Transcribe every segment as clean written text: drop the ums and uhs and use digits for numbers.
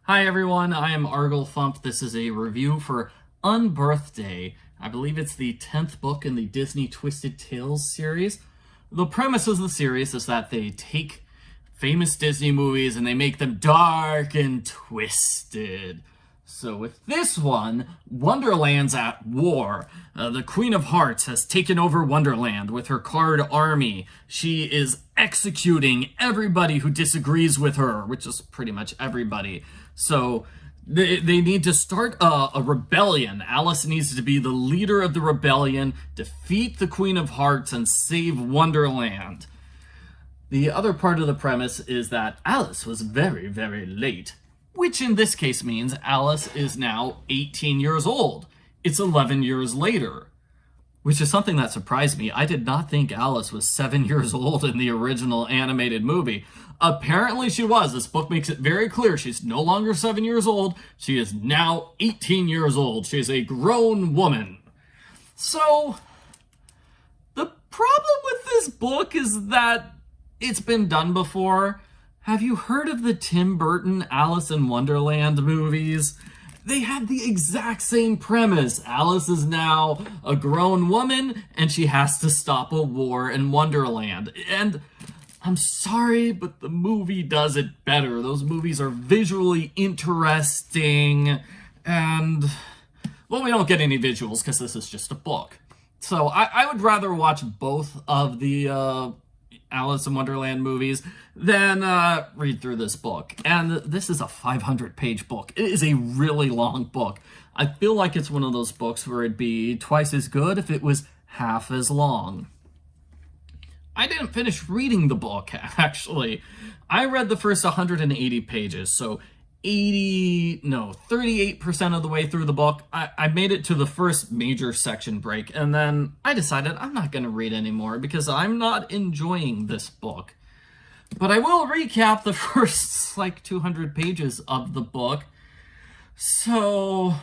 Hi everyone, I am Arglefump. This is a review for Unbirthday. I believe it's the 10th book in the Disney Twisted Tales series. The premise of the series is that they take famous Disney movies and they make them dark and twisted. So with this one, Wonderland's at war. The Queen of Hearts has taken over Wonderland with her card army. She is executing everybody who disagrees with her, which is pretty much everybody. So they need to start a rebellion. Alice needs to be the leader of the rebellion, defeat the Queen of Hearts, and save Wonderland. The other part of the premise is that Alice was very, very late, which in this case means Alice is now 18 years old. It's 11 years later, which is something that surprised me. I did not think Alice was 7 years old in the original animated movie. Apparently she was. This book makes it very clear she's no longer 7 years old. She is now 18 years old. She's a grown woman. So, the problem with this book is that it's been done before. Have you heard of the Tim Burton Alice in Wonderland movies? They had the exact same premise. Alice is now a grown woman and she has to stop a war in Wonderland. And I'm sorry, but the movie does it better. Those movies are visually interesting and, well, we don't get any visuals because this is just a book. So I would rather watch both of the Alice in Wonderland movies than read through this book. And this is a 500-page book. It is a really long book. I feel like it's one of those books where it'd be twice as good if it was half as long. I didn't finish reading the book, actually. I read the first 180 pages, so 38% of the way through the book. I made it to the first major section break, and then I decided I'm not going to read anymore because I'm not enjoying this book. But I will recap the first, 200 pages of the book. So,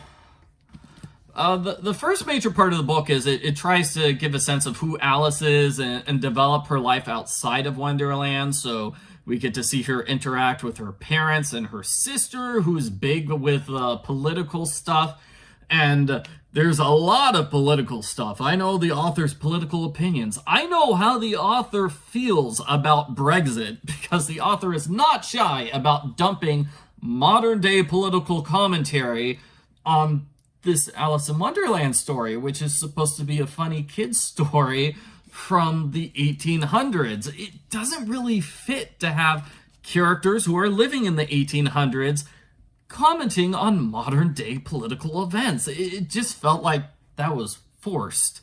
the first major part of the book is it tries to give a sense of who Alice is and develop her life outside of Wonderland. So we get to see her interact with her parents and her sister, who's big with political stuff. And there's a lot of political stuff. I know the author's political opinions. I know how the author feels about Brexit, because the author is not shy about dumping modern-day political commentary on this Alice in Wonderland story, which is supposed to be a funny kid's story from the 1800s. It doesn't really fit to have characters who are living in the 1800s commenting on modern-day political events. It just felt like that was forced.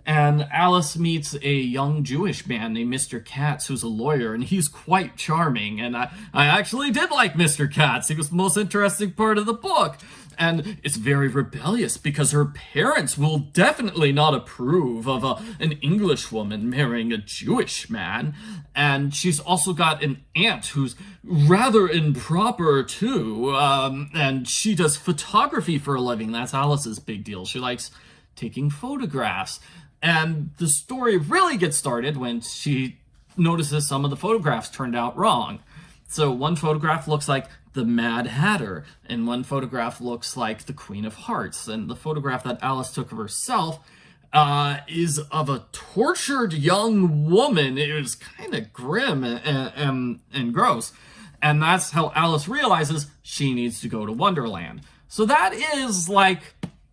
And Alice meets a young Jewish man named Mr. Katz, who's a lawyer, and he's quite charming. And I actually did like Mr. Katz. He was the most interesting part of the book. And it's very rebellious because her parents will definitely not approve of an English woman marrying a Jewish man. And she's also got an aunt who's rather improper too. And she does photography for a living. That's Alice's big deal. She likes taking photographs. And the story really gets started when she notices some of the photographs turned out wrong. So one photograph looks like the Mad Hatter, and one photograph looks like the Queen of Hearts, and the photograph that Alice took of herself is of a tortured young woman. It was kind of grim and gross, and that's how Alice realizes she needs to go to Wonderland. So that is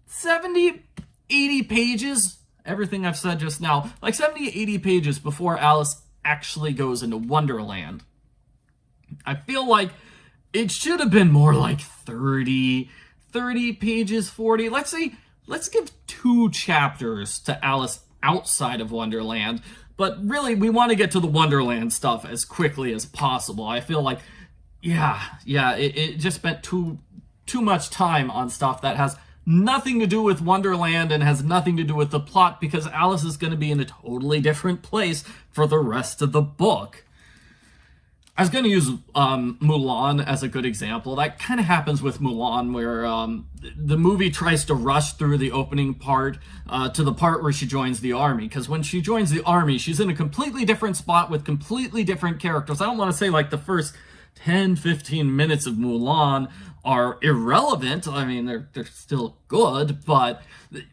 70, 80 pages, everything I've said just now, 70, 80 pages before Alice actually goes into Wonderland. I feel like it should have been more like 30 pages, 40. Let's give 2 chapters to Alice outside of Wonderland, but really we want to get to the Wonderland stuff as quickly as possible. I feel like, it just spent too much time on stuff that has nothing to do with Wonderland and has nothing to do with the plot, because Alice is going to be in a totally different place for the rest of the book. I was going to use Mulan as a good example. That kind of happens with Mulan, where the movie tries to rush through the opening part to the part where she joins the army. Because when she joins the army, she's in a completely different spot with completely different characters. I don't want to say the first 10-15 minutes of Mulan are irrelevant. I mean, they're still good, but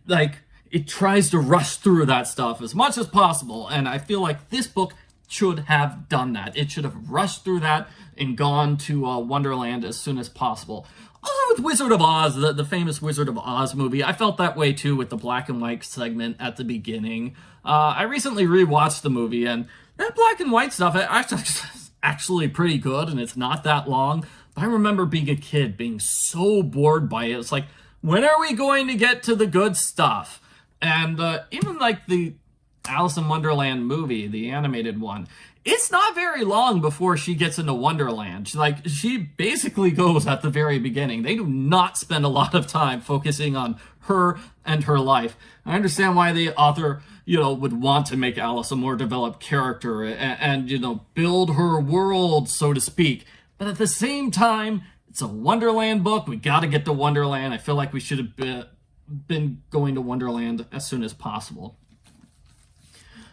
like it tries to rush through that stuff as much as possible, and I feel like this book should have done that. It should have rushed through that and gone to Wonderland as soon as possible. Also with Wizard of Oz, the famous Wizard of Oz movie, I felt that way too with the black and white segment at the beginning. I recently rewatched the movie, and that black and white stuff it's actually pretty good, and it's not that long. But I remember being a kid, being so bored by it. It's like, when are we going to get to the good stuff? And even like the Alice in Wonderland movie, the animated one, it's not very long before she gets into Wonderland. She basically goes at the very beginning. They do not spend a lot of time focusing on her and her life. I understand why the author, would want to make Alice a more developed character and build her world, so to speak. But at the same time, it's a Wonderland book. We got to get to Wonderland. I feel like we should have been going to Wonderland as soon as possible.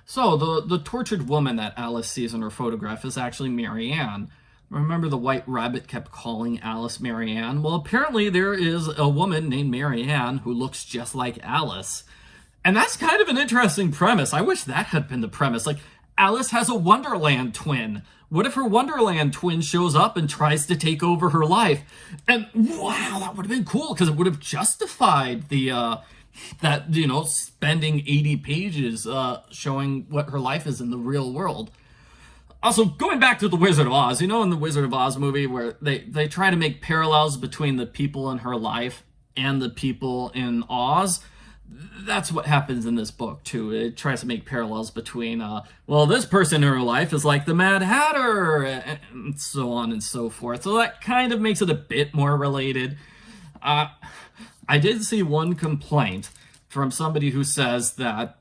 So, the tortured woman that Alice sees in her photograph is actually Mary Ann. Remember the white rabbit kept calling Alice Mary Ann? Well, apparently there is a woman named Mary Ann who looks just like Alice. And that's kind of an interesting premise. I wish that had been the premise. Like, Alice has a Wonderland twin. What if her Wonderland twin shows up and tries to take over her life? And wow, that would have been cool, because it would have justified the spending 80 pages showing what her life is in the real world. Also, going back to the Wizard of Oz, in the Wizard of Oz movie where they try to make parallels between the people in her life and the people in Oz, that's what happens in this book too. It tries to make parallels between, this person in her life is like the Mad Hatter, and so on and so forth. So that kind of makes it a bit more related. I did see one complaint from somebody who says that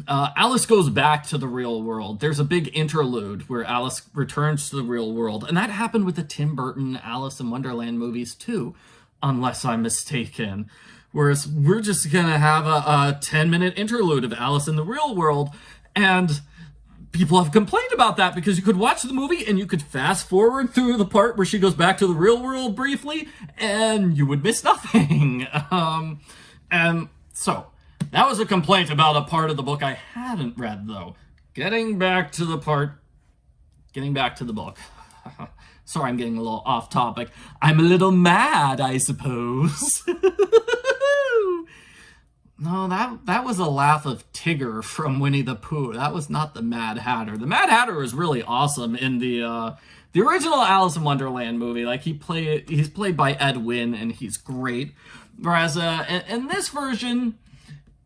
Alice goes back to the real world. There's a big interlude where Alice returns to the real world, and that happened with the Tim Burton Alice in Wonderland movies too, unless I'm mistaken. Whereas we're just gonna have a 10-minute interlude of Alice in the real world, and people have complained about that because you could watch the movie and you could fast forward through the part where she goes back to the real world briefly, and you would miss nothing. And so that was a complaint about a part of the book I hadn't read, though. Getting back to the book. Sorry, I'm getting a little off topic. I'm a little mad, I suppose. No, that was a laugh of Tigger from Winnie the Pooh. That was not the Mad Hatter. The Mad Hatter is really awesome in the original Alice in Wonderland movie. Like, he's played by Ed Wynn, and he's great. Whereas in this version,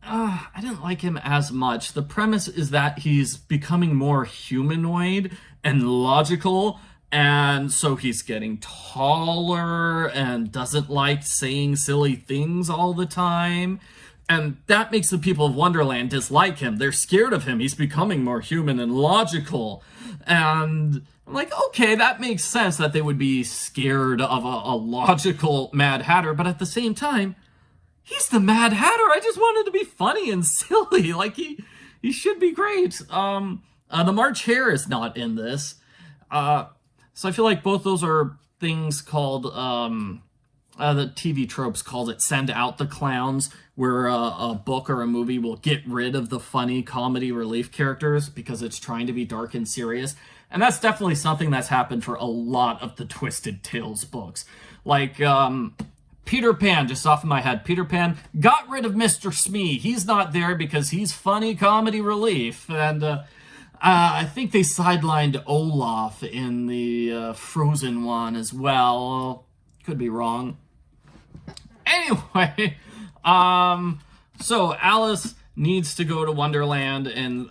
I didn't like him as much. The premise is that he's becoming more humanoid and logical, and so he's getting taller and doesn't like saying silly things all the time. And that makes the people of Wonderland dislike him. They're scared of him. He's becoming more human and logical. And I'm like, okay, that makes sense that they would be scared of a logical Mad Hatter. But at the same time, he's the Mad Hatter. I just wanted to be funny and silly. Like, he should be great. The March Hare is not in this. So I feel like both those are things called... the TV tropes called it send out the clowns, where a book or a movie will get rid of the funny comedy relief characters because it's trying to be dark and serious. And that's definitely something that's happened for a lot of the Twisted Tales books. Like, Peter Pan, just off of my head, Peter Pan got rid of Mr. Smee. He's not there because he's funny comedy relief. And I think they sidelined Olaf in the Frozen one as well. Could be wrong. Anyway, so Alice needs to go to Wonderland and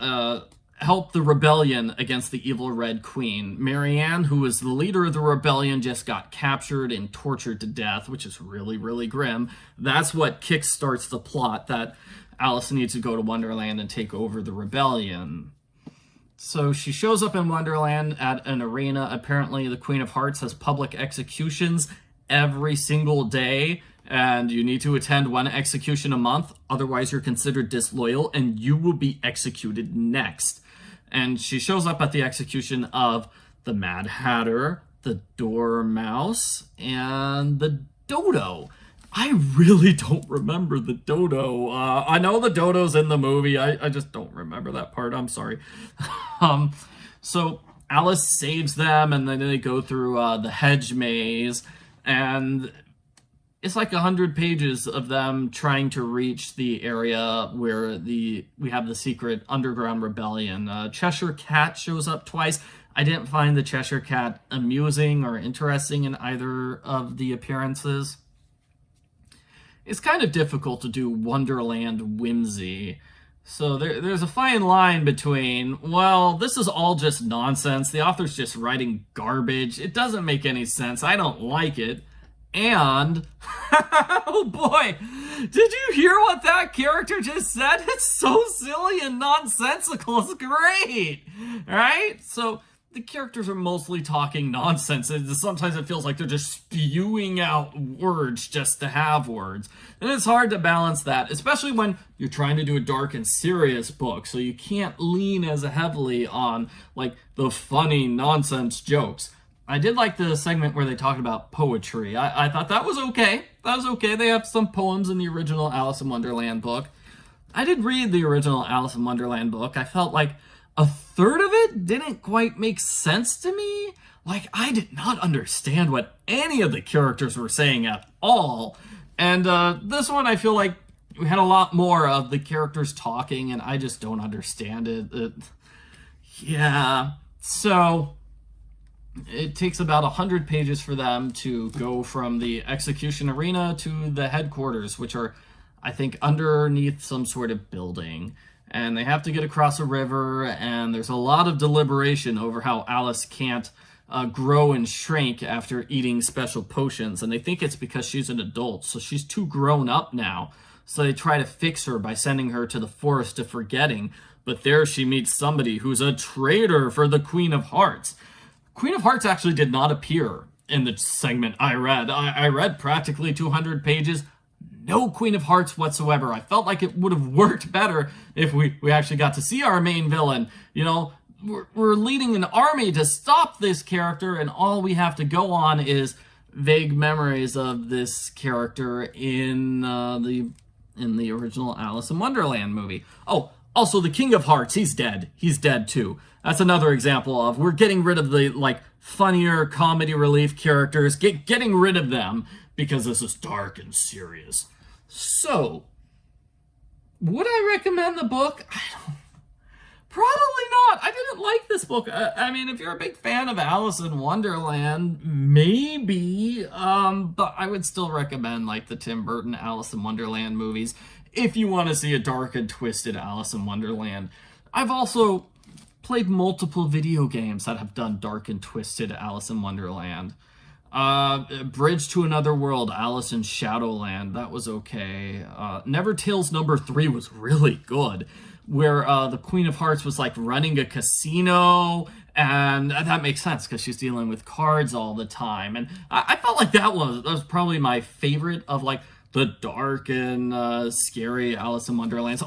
help the rebellion against the evil Red Queen. Mary Ann, who is the leader of the rebellion, just got captured and tortured to death, which is really, really grim. That's what kickstarts the plot that Alice needs to go to Wonderland and take over the rebellion. So she shows up in Wonderland at an arena. Apparently, the Queen of Hearts has public executions every single day, and you need to attend one execution a month, otherwise you're considered disloyal and you will be executed next. And she shows up at the execution of the Mad Hatter, the Dormouse, and the Dodo. I really don't remember the Dodo. I know the Dodo's in the movie. I just don't remember that part. I'm sorry. So Alice saves them, and then they go through the hedge maze, and it's like 100 pages of them trying to reach the area where we have the secret underground rebellion. Cheshire Cat shows up twice. I didn't find the Cheshire Cat amusing or interesting in either of the appearances. It's kind of difficult to do Wonderland whimsy. So there's a fine line between, well, this is all just nonsense, the author's just writing garbage, it doesn't make any sense, I don't like it, and, oh boy, did you hear what that character just said? It's so silly and nonsensical, it's great, right? So the characters are mostly talking nonsense. Sometimes it feels like they're just spewing out words just to have words. And it's hard to balance that, especially when you're trying to do a dark and serious book. So you can't lean as heavily on like the funny nonsense jokes. I did like the segment where they talked about poetry. I thought that was okay. That was okay. They have some poems in the original Alice in Wonderland book. I did read the original Alice in Wonderland book. I felt like a third of it didn't quite make sense to me. Like, I did not understand what any of the characters were saying at all. And this one, I feel like we had a lot more of the characters talking, and I just don't understand it. Yeah. So it takes about 100 pages for them to go from the execution arena to the headquarters, which are, I think, underneath some sort of building. And they have to get across a river, and there's a lot of deliberation over how Alice can't grow and shrink after eating special potions. And they think it's because she's an adult, so she's too grown up now. So they try to fix her by sending her to the Forest of Forgetting. But there she meets somebody who's a traitor for the Queen of Hearts. Queen of Hearts actually did not appear in the segment I read. I read practically 200 pages. No Queen of Hearts whatsoever. I felt like it would have worked better if we actually got to see our main villain. You know, we're leading an army to stop this character, and all we have to go on is vague memories of this character in the original Alice in Wonderland movie. Oh, also the King of Hearts, he's dead. He's dead too. That's another example of we're getting rid of the like funnier comedy relief characters, getting rid of them because this is dark and serious. So, would I recommend the book? Probably not. I didn't like this book. I mean, if you're a big fan of Alice in Wonderland, maybe. But I would still recommend like the Tim Burton Alice in Wonderland movies if you want to see a dark and twisted Alice in Wonderland. I've also played multiple video games that have done dark and twisted Alice in Wonderland. Bridge to Another World, Alice in Shadowland, that was okay. Never Tales Number 3 was really good, where the Queen of Hearts was like running a casino, and that makes sense because she's dealing with cards all the time. And I felt like that was probably my favorite of like the dark and scary Alice in Wonderland.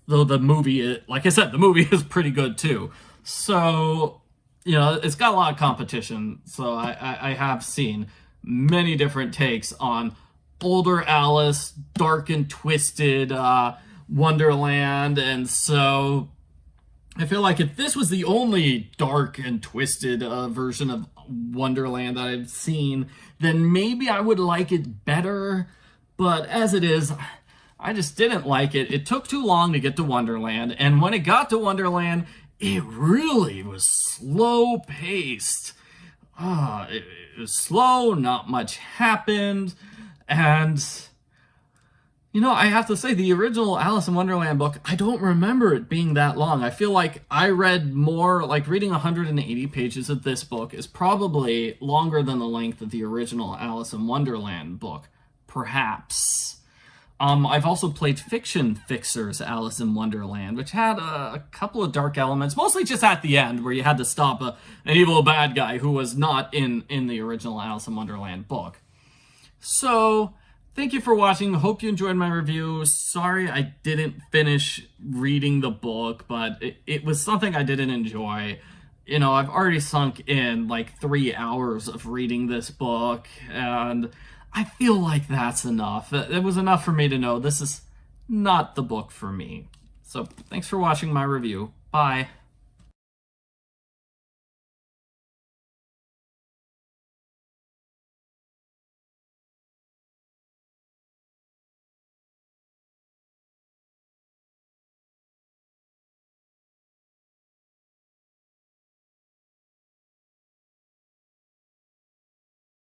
Though the movie, like I said, the movie is pretty good too. So, you know, it's got a lot of competition. So I have seen many different takes on older Alice, dark and twisted Wonderland. And so I feel like if this was the only dark and twisted version of Wonderland that I've seen, then maybe I would like it better. But as it is, I just didn't like it. It took too long to get to Wonderland. And when it got to Wonderland, it really was slow-paced. It was slow, not much happened. And, you know, I have to say, the original Alice in Wonderland book, I don't remember it being that long. I feel like I read more, like reading 180 pages of this book is probably longer than the length of the original Alice in Wonderland book. Perhaps. I've also played Fiction Fixer's Alice in Wonderland, which had a couple of dark elements, mostly just at the end, where you had to stop an evil bad guy who was not in the original Alice in Wonderland book. So, thank you for watching. Hope you enjoyed my review. Sorry I didn't finish reading the book, but it was something I didn't enjoy. you know, I've already sunk in like 3 hours of reading this book, and I feel like that's enough. It was enough for me to know this is not the book for me. So thanks for watching my review. Bye.